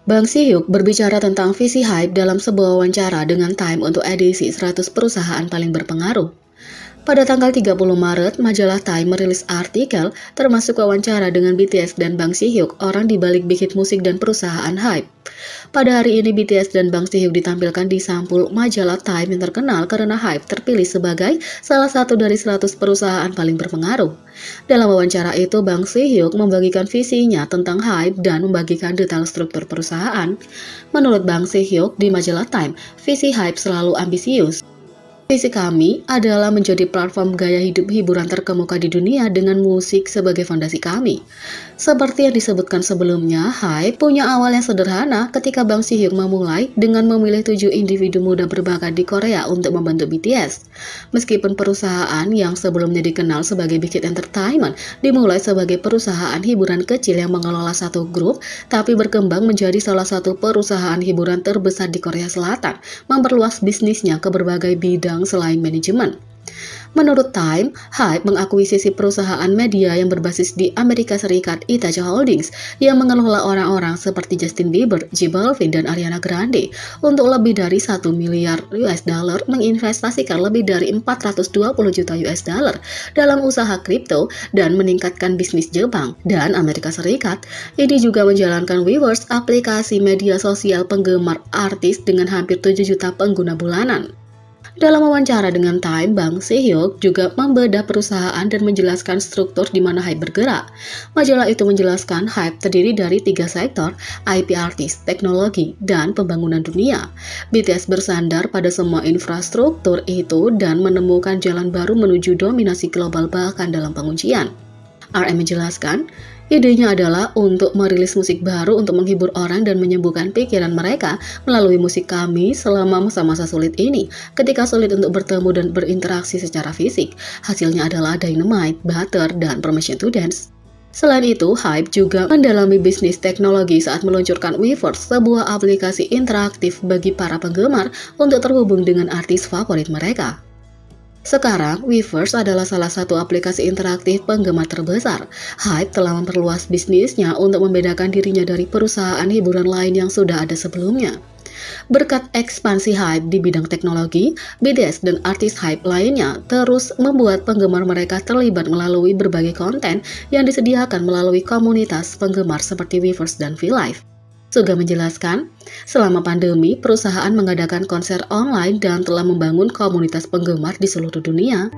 Bang Si-hyuk berbicara tentang visi Hype dalam sebuah wawancara dengan Time untuk edisi 100 perusahaan paling berpengaruh. Pada tanggal 30 Maret, majalah Time merilis artikel termasuk wawancara dengan BTS dan Bang Si-hyuk, orang di balik bikin musik dan perusahaan Hype. Pada hari ini BTS dan Bang Si-hyuk ditampilkan di sampul majalah Time yang terkenal karena Hype terpilih sebagai salah satu dari 100 perusahaan paling berpengaruh. Dalam wawancara itu, Bang Si-hyuk membagikan visinya tentang Hype dan membagikan detail struktur perusahaan. Menurut Bang Si-hyuk di majalah Time, visi Hype selalu ambisius. Visi kami adalah menjadi platform gaya hidup hiburan terkemuka di dunia dengan musik sebagai fondasi kami. Seperti yang disebutkan sebelumnya, Hype punya awal yang sederhana ketika Bang Si-hyuk memulai dengan memilih 7 individu muda berbakat di Korea untuk membentuk BTS. Meskipun perusahaan yang sebelumnya dikenal sebagai Big Hit Entertainment dimulai sebagai perusahaan hiburan kecil yang mengelola satu grup, tapi berkembang menjadi salah satu perusahaan hiburan terbesar di Korea Selatan, memperluas bisnisnya ke berbagai bidang selain manajemen. Menurut Time, Hype mengakuisisi perusahaan media yang berbasis di Amerika Serikat, Itachi Holdings, yang mengelola orang-orang seperti Justin Bieber, J Balvin, dan Ariana Grande untuk lebih dari 1 miliar US dollar, menginvestasikan lebih dari 420 juta US dollar dalam usaha kripto dan meningkatkan bisnis Jepang dan Amerika Serikat. Ini juga menjalankan Weverse, aplikasi media sosial penggemar artis dengan hampir 7 juta pengguna bulanan. Dalam wawancara dengan Time, Bang Si-hyuk juga membedah perusahaan dan menjelaskan struktur di mana Hype bergerak. Majalah itu menjelaskan Hype terdiri dari 3 sektor, IP artis, teknologi, dan pembangunan dunia. BTS bersandar pada semua infrastruktur itu dan menemukan jalan baru menuju dominasi global bahkan dalam penguncian. RM menjelaskan, idenya adalah untuk merilis musik baru untuk menghibur orang dan menyembuhkan pikiran mereka melalui musik kami selama masa-masa sulit ini, ketika sulit untuk bertemu dan berinteraksi secara fisik. Hasilnya adalah Dynamite, Butter, dan Permission to Dance. Selain itu, Hype juga mendalami bisnis teknologi saat meluncurkan Weverse, sebuah aplikasi interaktif bagi para penggemar untuk terhubung dengan artis favorit mereka. Sekarang, Weverse adalah salah satu aplikasi interaktif penggemar terbesar. Hype telah memperluas bisnisnya untuk membedakan dirinya dari perusahaan hiburan lain yang sudah ada sebelumnya. Berkat ekspansi Hype di bidang teknologi, BTS dan artis Hype lainnya terus membuat penggemar mereka terlibat melalui berbagai konten yang disediakan melalui komunitas penggemar seperti Weverse dan V-Live. Suga menjelaskan, selama pandemi, perusahaan mengadakan konser online dan telah membangun komunitas penggemar di seluruh dunia.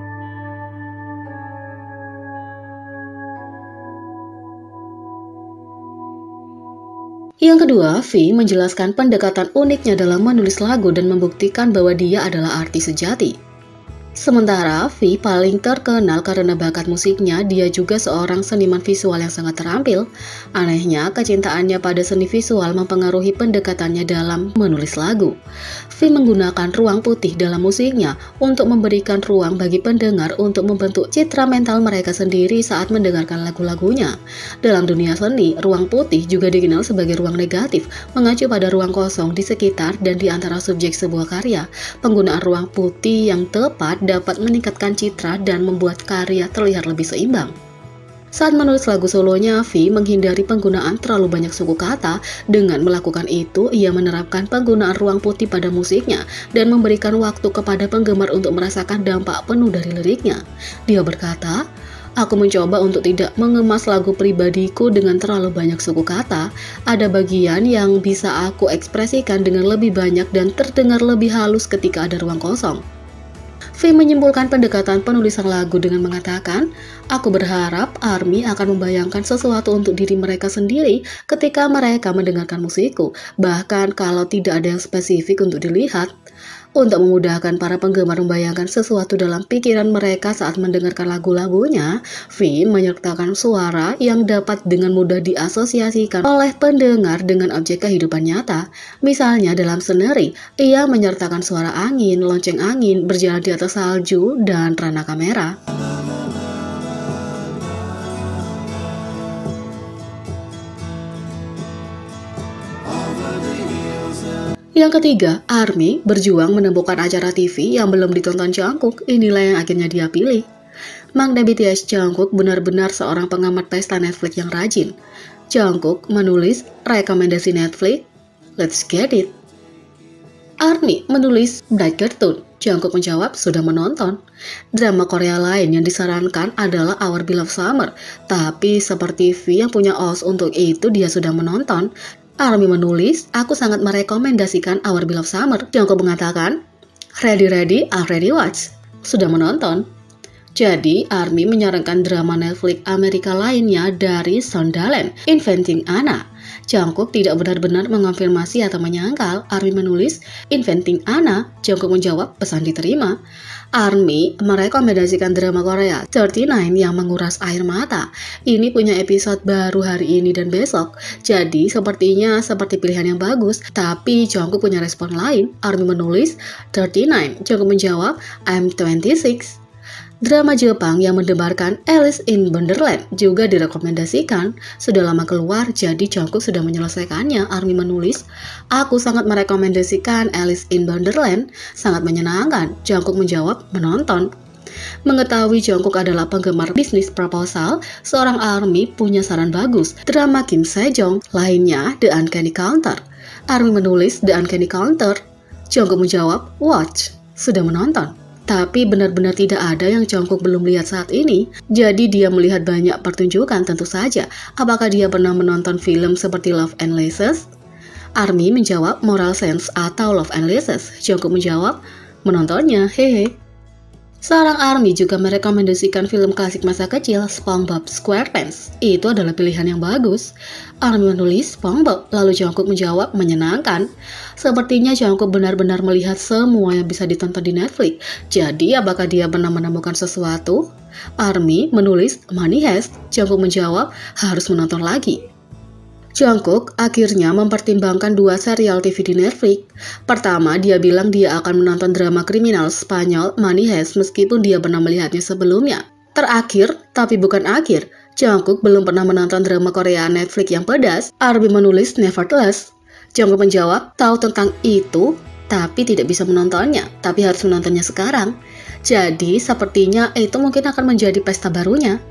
Yang kedua, V menjelaskan pendekatan uniknya dalam menulis lagu dan membuktikan bahwa dia adalah artis sejati. Sementara V paling terkenal karena bakat musiknya, dia juga seorang seniman visual yang sangat terampil. Anehnya, kecintaannya pada seni visual mempengaruhi pendekatannya dalam menulis lagu. V menggunakan ruang putih dalam musiknya untuk memberikan ruang bagi pendengar untuk membentuk citra mental mereka sendiri saat mendengarkan lagu-lagunya. Dalam dunia seni, ruang putih juga dikenal sebagai ruang negatif, mengacu pada ruang kosong di sekitar dan di antara subjek sebuah karya. Penggunaan ruang putih yang tepat dapat meningkatkan citra dan membuat karya terlihat lebih seimbang. Saat menulis lagu solonya, V menghindari penggunaan terlalu banyak suku kata. Dengan melakukan itu, ia menerapkan penggunaan ruang putih pada musiknya dan memberikan waktu kepada penggemar untuk merasakan dampak penuh dari liriknya. Dia berkata, "Aku mencoba untuk tidak mengemas lagu pribadiku dengan terlalu banyak suku kata. Ada bagian yang bisa aku ekspresikan dengan lebih banyak dan terdengar lebih halus ketika ada ruang kosong." V menyimpulkan pendekatan penulisan lagu dengan mengatakan, "Aku berharap ARMY akan membayangkan sesuatu untuk diri mereka sendiri ketika mereka mendengarkan musikku, bahkan kalau tidak ada yang spesifik untuk dilihat." Untuk memudahkan para penggemar membayangkan sesuatu dalam pikiran mereka saat mendengarkan lagu-lagunya, V menyertakan suara yang dapat dengan mudah diasosiasikan oleh pendengar dengan objek kehidupan nyata. Misalnya dalam Scenery, ia menyertakan suara angin, lonceng angin, berjalan di atas salju, dan rana kamera. Yang ketiga, ARMY berjuang menemukan acara TV yang belum ditonton Jungkook. Inilah yang akhirnya dia pilih. Magna BTS Jungkook benar-benar seorang pengamat pesta Netflix yang rajin. Jungkook menulis rekomendasi Netflix let's get it. ARMY menulis Bright Cartoon. Jungkook menjawab sudah menonton. Drama Korea lain yang disarankan adalah Our Beloved Summer, tapi seperti V yang punya OS untuk itu dia sudah menonton. ARMY menulis, aku sangat merekomendasikan Our Beloved Summer. Jungkook mengatakan, ready, already watch. Sudah menonton. Jadi, ARMY menyarankan drama Netflix Amerika lainnya dari Sondaland, Inventing Anna. Jungkook tidak benar-benar mengonfirmasi atau menyangkal. ARMY menulis, Inventing Anna. Jungkook menjawab, pesan diterima. ARMY merekomendasikan drama Korea 39 yang menguras air mata. Ini punya episode baru hari ini dan besok. Jadi, sepertinya seperti pilihan yang bagus. Tapi, Jungkook punya respon lain. ARMY menulis, 39. Jungkook menjawab, I'm 26. Drama Jepang yang mendebarkan Alice in Wonderland juga direkomendasikan. Sudah lama keluar, jadi Jungkook sudah menyelesaikannya. ARMY menulis, aku sangat merekomendasikan Alice in Wonderland, sangat menyenangkan. Jungkook menjawab, menonton. Mengetahui Jungkook adalah penggemar bisnis proposal, seorang ARMY punya saran bagus. Drama Kim Sejong, lainnya The Uncanny Counter. ARMY menulis The Uncanny Counter. Jungkook menjawab, watch. Sudah menonton. Tapi benar-benar tidak ada yang Jungkook belum lihat saat ini. Jadi dia melihat banyak pertunjukan tentu saja. Apakah dia pernah menonton film seperti Love and Laces? ARMY menjawab Moral Sense atau Love and Laces. Jungkook menjawab menontonnya, hehe. Seorang ARMY juga merekomendasikan film klasik masa kecil SpongeBob SquarePants. Itu adalah pilihan yang bagus. ARMY menulis SpongeBob, lalu Jungkook menjawab menyenangkan. Sepertinya Jungkook benar-benar melihat semua yang bisa ditonton di Netflix. Jadi apakah dia pernah menemukan sesuatu? ARMY menulis Money Heist. Jungkook menjawab harus menonton lagi. Jungkook akhirnya mempertimbangkan 2 serial TV di Netflix. Pertama, dia bilang dia akan menonton drama kriminal Spanyol Money Heist meskipun dia pernah melihatnya sebelumnya. Terakhir, tapi bukan akhir, Jungkook belum pernah menonton drama Korea Netflix yang pedas. ARMY menulis Nevertheless. Jungkook menjawab, tahu tentang itu, tapi tidak bisa menontonnya, tapi harus menontonnya sekarang. Jadi, sepertinya itu mungkin akan menjadi pesta barunya.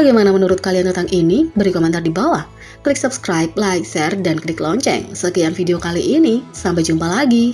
Bagaimana menurut kalian tentang ini? Beri komentar di bawah. Klik subscribe, like, share, dan klik lonceng. Sekian video kali ini. Sampai jumpa lagi.